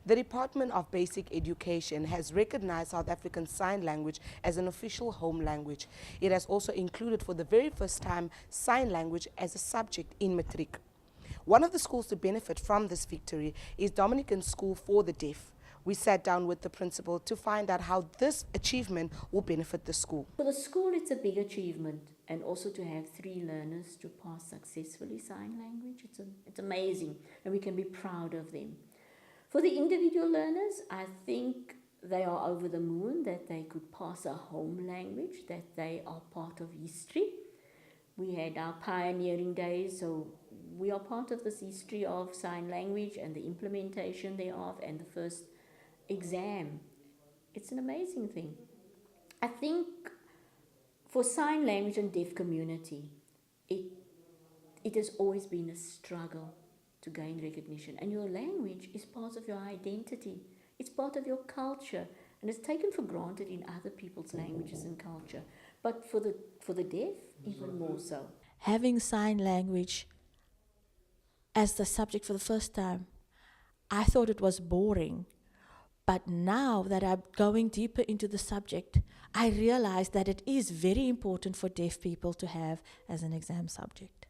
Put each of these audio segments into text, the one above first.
The Department of Basic Education has recognized South African Sign Language as an official home language. It has also included for the very first time sign language as a subject in Matric. One of the schools to benefit from this victory is Dominican School for the Deaf. We sat down with the principal to find out how this achievement will benefit the school. For the school, it's a big achievement, and also to have 3 learners to pass successfully sign language, it's amazing, and we can be proud of them. For the individual learners, I think they are over the moon that they could pass a home language, that they are part of history. We had our pioneering days, so we are part of this history of sign language and the implementation thereof and the first exam. It's an amazing thing. I think for sign language and deaf community, it has always been a struggle to gain recognition. And your language is part of your identity. It's part of your culture. And it's taken for granted in other people's languages and culture. But for the deaf, even more so. Having sign language as the subject for the first time, I thought it was boring. But now that I'm going deeper into the subject, I realize that it is very important for deaf people to have as an exam subject.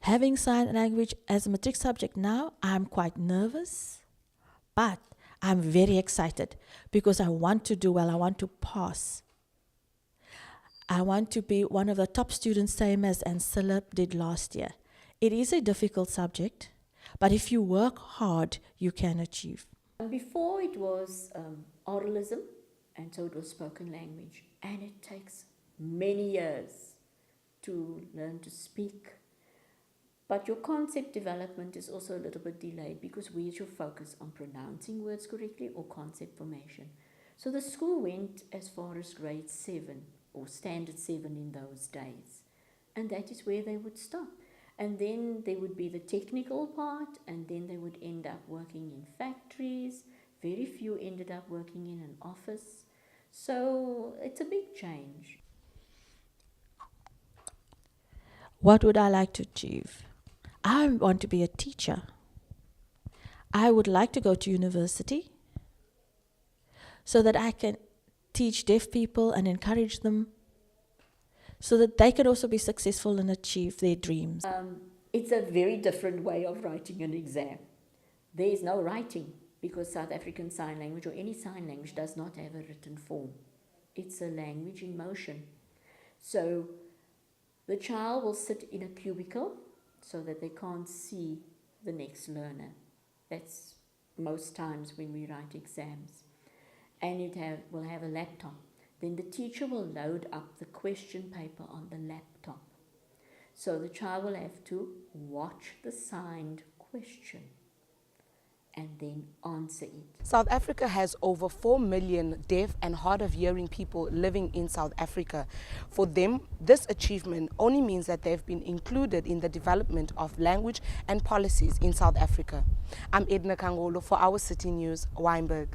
Having sign language as a matric subject now, I'm quite nervous, but I'm very excited because I want to do well, I want to pass. I want to be one of the top students, same as Ancilla did last year. It is a difficult subject, but if you work hard, you can achieve. Before it was oralism, and so it was spoken language. And it takes many years to learn to speak. But your concept development is also a little bit delayed because where's your focus on pronouncing words correctly or concept formation? So the school went as far as grade 7 or standard 7 in those days. And that is where they would stop. And then there would be the technical part, and then they would end up working in factories. Very few ended up working in an office. So it's a big change. What would I like to achieve? I want to be a teacher. I would like to go to university so that I can teach deaf people and encourage them so that they can also be successful and achieve their dreams. It's a very different way of writing an exam. There is no writing because South African Sign Language or any sign language does not have a written form. It's a language in motion. So the child will sit in a cubicle so that they can't see the next learner. That's most times when we write exams. And will have a laptop. Then the teacher will load up the question paper on the laptop. So the child will have to watch the signed question and then answer it. South Africa has over 4 million deaf and hard of hearing people living in South Africa. For them, this achievement only means that they've been included in the development of language and policies in South Africa. I'm Edna Kangolo for Our City News, Wynberg.